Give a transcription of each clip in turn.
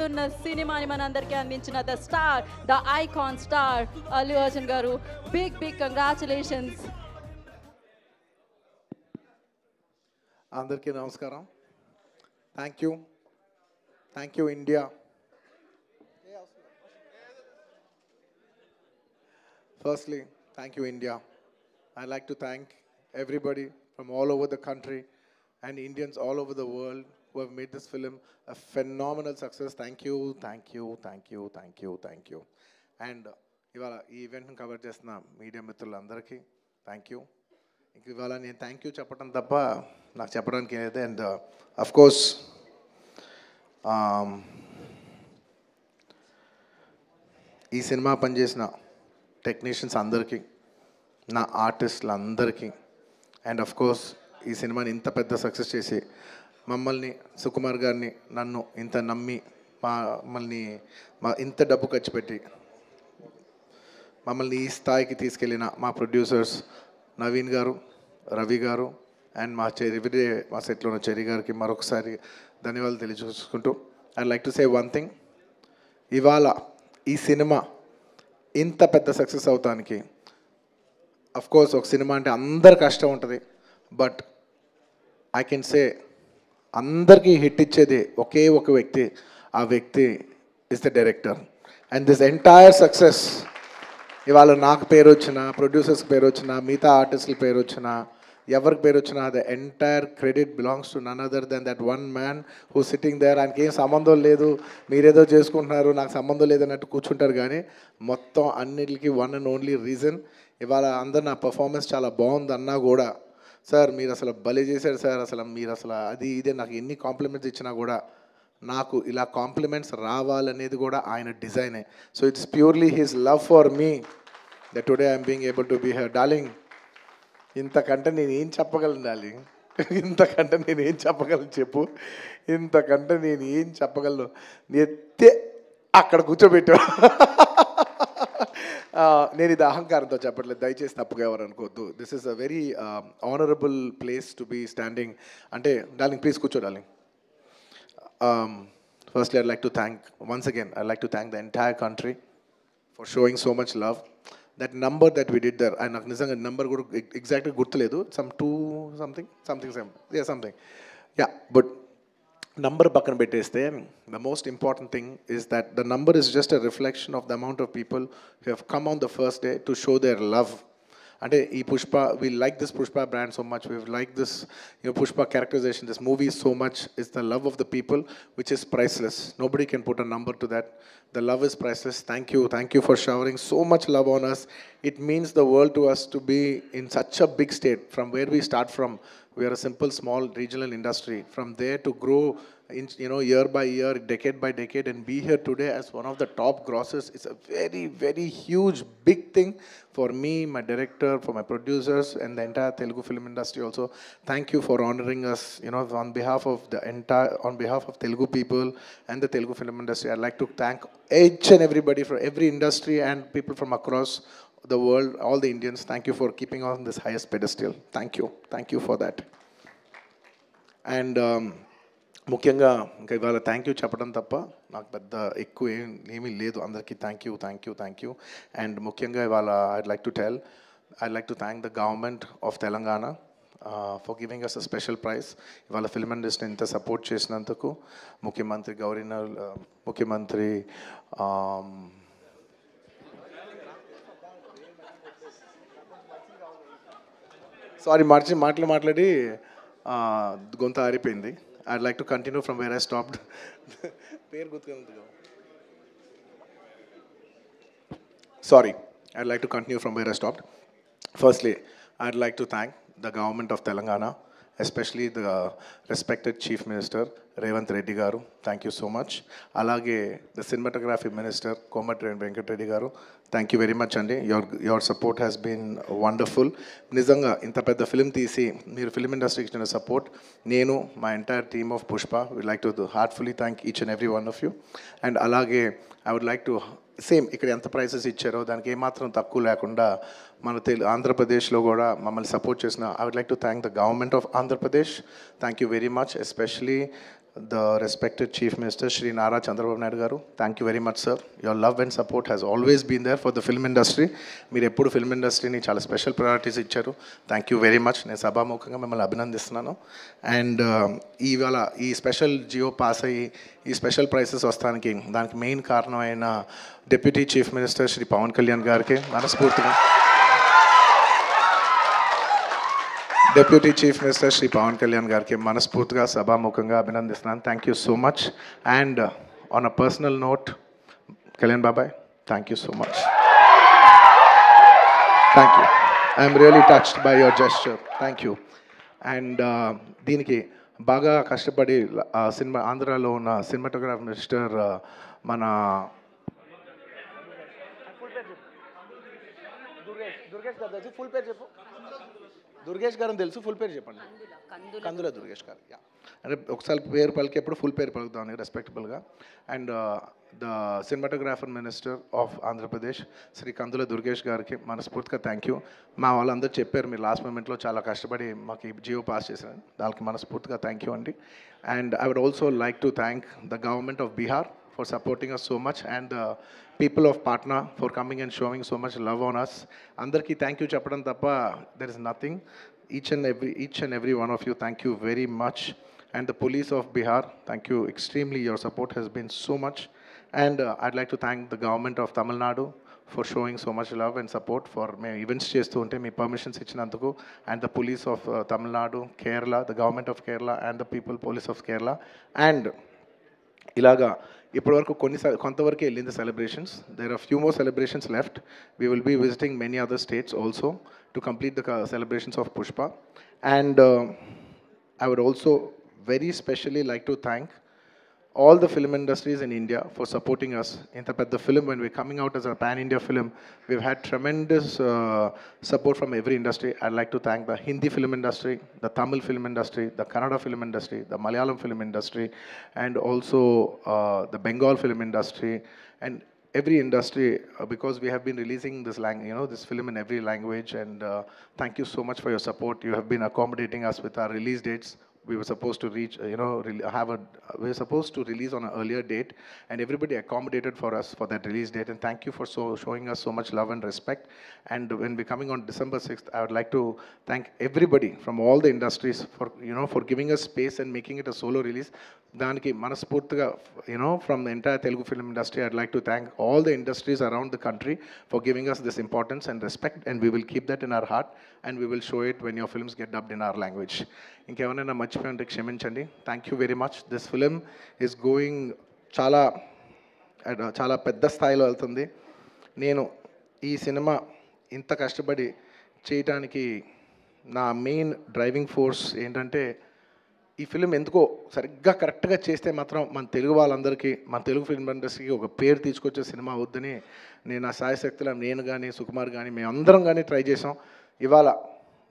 అదిరిపోతున్న సినిమాని మనందరికీ అందించిన the star, the icon star Allu Arjun garu. Big congratulations. అందరికీ నమస్కారం. Thank you India. Firstly, thank you India. I'd like to thank everybody from all over the country and Indians all over the world who have made this film a phenomenal success. Thank you. And ఇవాళ ఈ ఈవెంట్ని cover చేస్తున్న media మిత్రులందరికీ thank you. ఇంక ఇవాళ నేను thank you చెప్పడం తప్ప నాకు చెప్పడానికి ఏదైతే. అండ్ అఫ్కోర్స్ ఈ సినిమా పనిచేసిన టెక్నీషియన్స్ అందరికీ, నా ఆర్టిస్టులు అందరికీ, అండ్ ఆఫ్ కోర్స్ ఈ సినిమాని ఇంత పెద్ద సక్సెస్ చేసి మమ్మల్ని, సుకుమార్ గారిని, నన్ను ఇంత నమ్మి ఇంత డబ్బు ఖర్చు పెట్టి మమ్మల్ని ఈ స్థాయికి తీసుకెళ్ళిన మా ప్రొడ్యూసర్స్ నవీన్ గారు, రవి గారు అండ్ మా సెట్లో ఉన్న చెరి గారికి మరొకసారి ధన్యవాదాలు తెలియజేసుకుంటూ I like to say one thing. ఇవాళ ఈ సినిమా ఇంత పెద్ద సక్సెస్ అవుతానికి అఫ్కోర్స్ ఒక సినిమా అంటే అందరు కష్టం ఉంటుంది, బట్ ఐ కెన్ సే అందరికీ హిట్ ఇచ్చేది ఒకే ఒక వ్యక్తి. ఆ వ్యక్తి is the director. And this entire success ఇవాళ నాకు పేరు వచ్చినా, ప్రొడ్యూసర్స్కి పేరు వచ్చినా, మిగతా ఆర్టిస్టుల పేరు వచ్చినా, ఎవరికి పేరు వచ్చినా the entire credit belongs to none other than that one man who sitting there. ఆయనకి ఏం సంబంధం లేదు, మీరేదో చేసుకుంటున్నారు, నాకు సంబంధం లేదన్నట్టు కూర్చుంటారు. కానీ మొత్తం అన్నిటికీ వన్ అండ్ ఓన్లీ రీజన్ ఇవాళ అందరు నా పర్ఫార్మెన్స్ చాలా బాగుంది అన్నా కూడా, సార్ మీరు అసలు భలే చేశారు సార్, అసలు మీరు అసలు అది ఇదే నాకు ఎన్ని కాంప్లిమెంట్స్ ఇచ్చినా కూడా నాకు ఇలా కాంప్లిమెంట్స్ రావాలనేది కూడా ఆయన డిజైనే. So it's purely his love for me that today I'm being able to be here. Darling, ఇంతకంటే నేను ఏం చెప్పగలను డార్లింగ్? ఇంతకంటే నేను ఏం చెప్పగలను చెప్పు? ఇంతకంటే నేను ఏం చెప్పగలను? ఎత్తే అక్కడ కూర్చోబెట్టా. నేను ఇది అహంకారంతో చెప్పట్లేదు, దయచేసి తప్పుగా ఎవరు అనుకోవద్దు. This is a very honourable place to be standing. అంటే డార్లింగ్ ప్లీజ్ కూర్చో darling. Firstly, I'd like to thank, once again, I'd like to thank the entire country for showing so much love. That number that we did there, నాకు నిజంగా number కూడా ఎగ్జాక్ట్గా గుర్తులేదు, some 2 something, yeah, something, yeah, but number పక్కన పెట్టేస్తే the most important thing is that the number is just a reflection of the amount of people who have come on the first day to show their love. అంటే ఈ Pushpa, we like this Pushpa brand so much, we like this, Pushpa characterization, this movie so much. Is the love of the people which is priceless. Nobody can put a number to that. The love is priceless. Thank you for showering so much love on us. It means the world to us to be in such a big state. From where we start from, we are a simple small regional industry. From there to grow in, year by year, decade by decade, and be here today as one of the top grossers, it's a very, very huge, big thing for me, my director, for my producers, and the entire Telugu film industry also. Thank you for honoring us, on behalf of Telugu people and the Telugu film industry. I'd like to thank each and everybody from every industry and people from across the world, all the Indians. Thank you for keeping on this highest pedestal. Thank you for that. And ముఖ్యంగా ఇంకా ఇవాళ thank you చెప్పడం తప్ప నాకు పెద్ద ఎక్కువ ఏమీ లేదు. అందరికీ థ్యాంక్ యూ. అండ్ ముఖ్యంగా ఇవాళ I'd like to thank the government of Telangana for giving us a special prize. ఇవాళ ఫిల్మ్ ఇండస్ట్రీని ఇంత సపోర్ట్ చేసినందుకు ముఖ్యమంత్రి సారీ మాట్లాడి గొంత ఆరిపోయింది. I'd like to continue from where I stopped. Sorry, I'd like to continue from where I stopped. Firstly, I'd like to thank the government of Telangana, especially the respected Chief Minister, Revanth Reddy Garu. Thank you so much. Alage, the Cinematography Minister, Komatri Venkat Reddy Garu. Thank you very much, Andy. Your support has been wonderful. Nizanga, inta pedda film teesi, meer film industry ki support, nenu, my entire team of Pushpa, we'd like to heartfully thank each and every one of you. And alage, I would like to, same ఇక్కడ ఎంత prices ఇచ్చారో దానికి ఏమాత్రం తక్కువ లేకుండా మన ఆంధ్రప్రదేశ్లో కూడా మమ్మల్ని సపోర్ట్ చేసిన I would like to thank the government of Andhra Pradesh. Thank you very much, especially the respected Chief Minister Shri Nara Chandrababu Naidu garu. Thank you very much, sir. Your love and support has always been there for the film industry. మీరు ఎప్పుడు film ఇండస్ట్రీని చాలా special priorities ఇచ్చారు. Thank you very much. నేను సభాముఖంగా మిమ్మల్ని అభినందిస్తున్నాను. And ఇవాళ ఈ స్పెషల్ జియో పాస్ అయ్యి ఈ స్పెషల్ ప్రైసెస్ వస్తానికి దానికి మెయిన్ కారణమైన deputy chief minister Shri Pawan Kalyan గారికి మనస్ఫూర్తిగా, deputy chief minister Shri Pawan Kalyan గారికి మనస్ఫూర్తిగా సభాముఖంగా అభినందిస్తున్నాను. Thank you so much. And on a personal note, Kalyan బాబాయ్, thank you so much. Thank you. I'm really touched by your gesture. Thank you. And దీనికి బాగా కష్టపడి సినిమా ఆంధ్రాలో ఉన్న సినిమాటోగ్రాఫ్ మినిస్టర్ మన దుర్గేష్ గారు తెలుసు, ఫుల్ పేరు చెప్పండి. కందుల దుర్గేష్ గారు. అంటే ఒకసారి పేరు పలికేప్పుడు ఫుల్ పేరు పలుకుతామని రెస్పెక్టబుల్గా. And the cinematographer minister of Andhra Pradesh Shri Kandula Durgesh గారికి మనస్ఫూర్తిగా థ్యాంక్ యూ. మా వాళ్ళందరూ చెప్పారు మీరు లాస్ట్ మూమెంట్లో చాలా కష్టపడి మాకు ఈ జియో పాస్ చేశారు, దానికి మనస్ఫూర్తిగా థ్యాంక్ యూ అండి. And I would also like to thank the government of Bihar for supporting us so much, and the people of Patna for coming and showing so much love on us. Andarki thank you chappadam tappa there is nothing. Each and every one of you, thank you very much. And the police of Bihar, thank you extremely. Your support has been so much. And I'd like to thank the government of Tamil Nadu for showing so much love and support for me events chestu unte me permissions ichinanduku, and the police of Tamil Nadu, Kerala, the government of Kerala, and the people police of Kerala. And ఇలాగా ఇప్పటివరకు కొంతవరకు వెళ్ళింది celebrations. There are few more celebrations left. We will be visiting many other states also to complete the celebrations of Pushpa. And I would also very specially like to thank all the film industries in India for supporting us. In the film, when we're coming out as a pan-India film, we've had tremendous support from every industry. I'd like to thank the Hindi film industry, the Tamil film industry, the Kannada film industry, the Malayalam film industry, and also the Bengal film industry, and every industry, because we have been releasing this this film in every language. And thank you so much for your support. You have been accommodating us with our release dates. We were supposed to reach, we were supposed to release on an earlier date, and everybody accommodated for us for that release date. And thank you for showing us so much love and respect. And when we're coming on December 6th, I would like to thank everybody from all the industries for, for giving us space and making it a solo release. Daniki manaspurtiga, from the entire Telugu film industry, I'd like to thank all the industries around the country for giving us this importance and respect, and we will keep that in our heart, and we will show it when your films get dubbed in our language. ఇంకేమైనా మర్చిపోయింటే క్షమించండి. Thank you very much. This film is going చాలా పెద్ద స్థాయిలో వెళ్తుంది. నేను ఈ cinema ఇంత కష్టపడి చేయడానికి నా మెయిన్ డ్రైవింగ్ ఫోర్స్ ఏంటంటే, ఈ ఫిలిం ఎందుకో సరిగ్గా కరెక్ట్గా చేస్తే మాత్రం మన తెలుగు వాళ్ళందరికీ, మన తెలుగు ఫిల్మ్ ఇండస్ట్రీకి ఒక పేరు తీసుకొచ్చే సినిమా అవుద్దని నేను ఆ సాయశక్తిలో నేను కానీ సుకుమార్ కానీ మేమందరం కానీ ట్రై చేసాం. ఇవాళ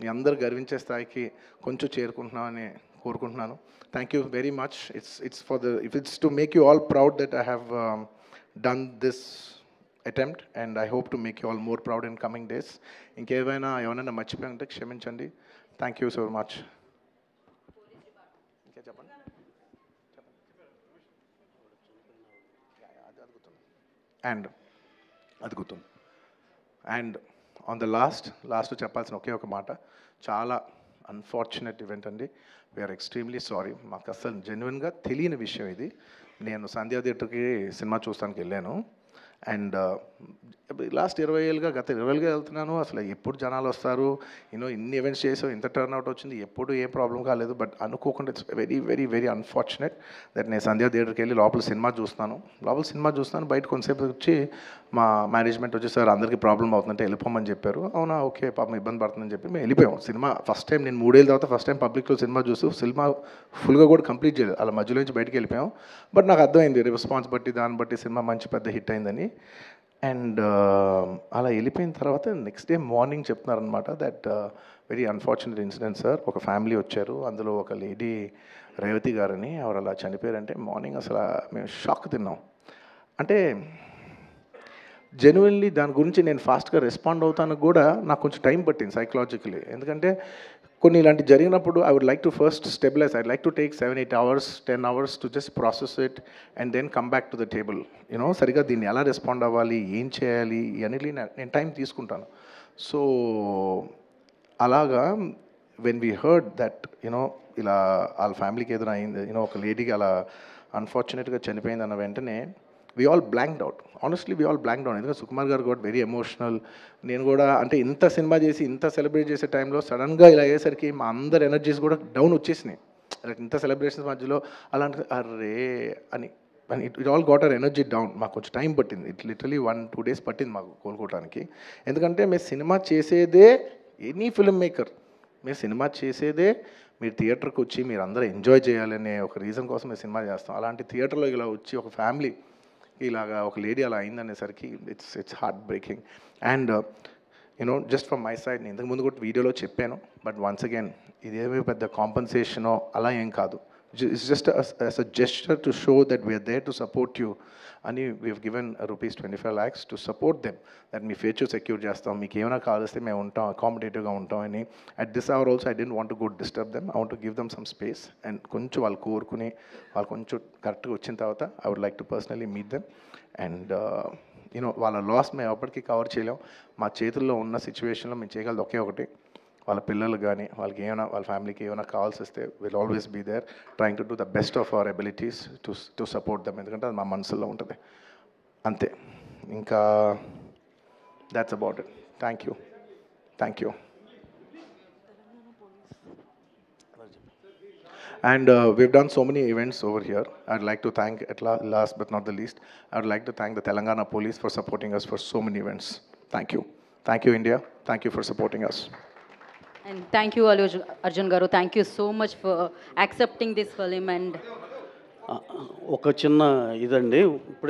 మీ అందరు గర్వించే స్థాయికి కొంచెం చేరుకుంటున్నామని కోరుకుంటున్నాను. Thank you very much. It's to make you all proud that I have done this attempt, and I hope to make you all more proud in coming days. ఏమైనా మర్చిపోయి ఉంటే క్షమించండి. Thank you so much. ఇంకా చెప్పండి. And అది గుర్తుంది. And on the last చెప్పాల్సిన ఒకే ఒక మాట, చాలా అన్ఫార్చునేట్ ఈవెంట్ అండి. We are extremely sorry. మాకు అసలు జెన్యున్గా తెలియని విషయం ఇది. నేను సంధ్యా థియేటర్కి సినిమా చూస్తానికి వెళ్ళాను, అండ్ లాస్ట్ 20 ఏళ్ళుగా గత 20 ఏళ్ళుగా వెళ్తున్నాను. అసలు ఎప్పుడు జనాలు వస్తారు, ఇన్ని ఈవెంట్స్ చేసాం, ఇంత టర్న్అవుట్ వచ్చింది, ఎప్పుడు ఏం ప్రాబ్లం కాలేదు. బట్ అనుకోకుండా it's very very very unfortunate that నేను సంధ్యా థియేటర్కి వెళ్ళి లోపల సినిమా చూస్తున్నాను. బయట కొంతసేపు వచ్చి మా మేనేజ్మెంట్ వచ్చి, సార్ అందరికీ ప్రాబ్లం అవుతుందంటే వెళ్ళిపోమని చెప్పారు. అవునా, ఓకే, పాపం ఇబ్బంది పడుతుందని చెప్పి మేము వెళ్ళిపోయాం. సినిమా ఫస్ట్ టైం నేను 3 ఏళ్ళ తర్వాత ఫస్ట్ టైం పబ్లిక్లో సినిమా చూస్తూ సినిమా ఫుల్గా కూడా కంప్లీట్ చేయలేదు, అలా మధ్యలో నుంచి బయటకు వెళ్ళిపోయాం. బట్ నాకు అర్థమైంది రెస్పాన్స్ బట్టి, దాన్ని బట్టి సినిమా మంచి పెద్ద హిట్ అయిందని. అండ్ అలా వెళ్ళిపోయిన తర్వాత నెక్స్ట్ డే మార్నింగ్ చెప్తున్నారనమాట that very unfortunate incident sir. ఒక ఫ్యామిలీ వచ్చారు, అందులో ఒక లేడీ రేవతి గారని, ఎవరు అలా చనిపోయారంటే మార్నింగ్ అసలు మేము షాక్ తిన్నాం. అంటే జెన్యున్లీ దాని గురించి నేను ఫాస్ట్గా రెస్పాండ్ అవుతాను కూడా నాకు కొంచెం టైం పట్టింది సైకలాజికలీ. ఎందుకంటే కొన్ని ఇలాంటి జరిగినప్పుడు I would like to first stabilize, I like to take 7-8 hours 10 hours to just process it and then come back to the table. You know సరిగా దీన్ని ఎలా రెస్పాండ్ అవ్వాలి, ఏం చేయాలి ఇవన్నీ నేను టైం తీసుకుంటాను. సో అలాగా when we heard that you know ఇలా వాళ్ళ ఫ్యామిలీకి ఏదైనా అయింది, యూనో ఒక లేడీకి అలా అన్ఫార్చునేట్గా చనిపోయింది అన్న వెంటనే we all blanked out. Honestly, we all blanked out. ఎందుకంటే సుకుమార్ గారు got very emotional. నేను కూడా అంటే ఇంత సినిమా చేసి ఇంత సెలబ్రేట్ చేసే టైంలో సడన్గా ఇలా అయ్యేసరికి మా అందరి ఎనర్జీస్ కూడా డౌన్ వచ్చేసినాయి. ఇంత సెలబ్రేషన్స్ మధ్యలో అలాంటి అర్రే అని it all got our energy down. మాకు కొంచెం టైం పట్టింది. ఇట్ లిటరలీ 1-2 days పట్టింది మాకు కోలుకోవడానికి. ఎందుకంటే మేము సినిమా చేసేదే, ఎనీ ఫిల్మ్ మేకర్ మీరు సినిమా చేసేదే మీరు థియేటర్కి వచ్చి మీరు అందరూ ఎంజాయ్ చేయాలనే ఒక రీజన్ కోసం మేము సినిమా చేస్తాం. అలాంటి థియేటర్లో ఇలా వచ్చి ఒక ఫ్యామిలీ ఇలాగా ఒక లేడీ అలా అయిందనేసరికి it's heartbreaking. And you know just from my side, నేను ఇంతకుముందు కూడా వీడియోలో చెప్పాను, బట్ వన్స్ అగైన్ ఇదేమీ పెద్ద కాంపన్సేషనో అలా ఏం కాదు. It's just as a gesture to show that we are there to support you అని we have given rupees 25 lakhs to support them, that మీ ఫ్యూచర్ సెక్యూర్ చేస్తాం, మీకు ఏమైనా కావాల్స్తే మేము ఉంటాం, అకామిడేటివ్గా ఉంటాం అని. At this hour also I don't want to go disturb them, I want to give them some space. And కొంచెం వాళ్ళు కోరుకుని వాళ్ళు కొంచెం కరెక్ట్గా వచ్చిన తర్వాత I would like to personally meet them. And you know వాళ్ళ లాస్ మేము ఎప్పటికీ కవర్ చేయలేం. మా చేతుల్లో ఉన్న సిచ్యువేషన్లో మేము చేయగలదు ఒకే ఒకటి, వాళ్ళ పిల్లలు కానీ వాళ్ళకి ఏమైనా వాళ్ళ ఫ్యామిలీకి ఏమైనా కావాల్సి వస్తే will always be there trying to do the best of our abilities to support them. ఎందుకంటే అది మా మనసులో ఉంటుంది అంతే. ఇంకా that's about it. Thank you. And we've done so many events over here. I'd like to thank, last but not the least, I'd like to thank the Telangana Police for supporting us for so many events. Thank you. Thank you, India. Thank you for supporting us. And thank you, Arjun Garu. Thank you so much for accepting this film. And ఒక చిన్న ఇదండి, ఇప్పుడే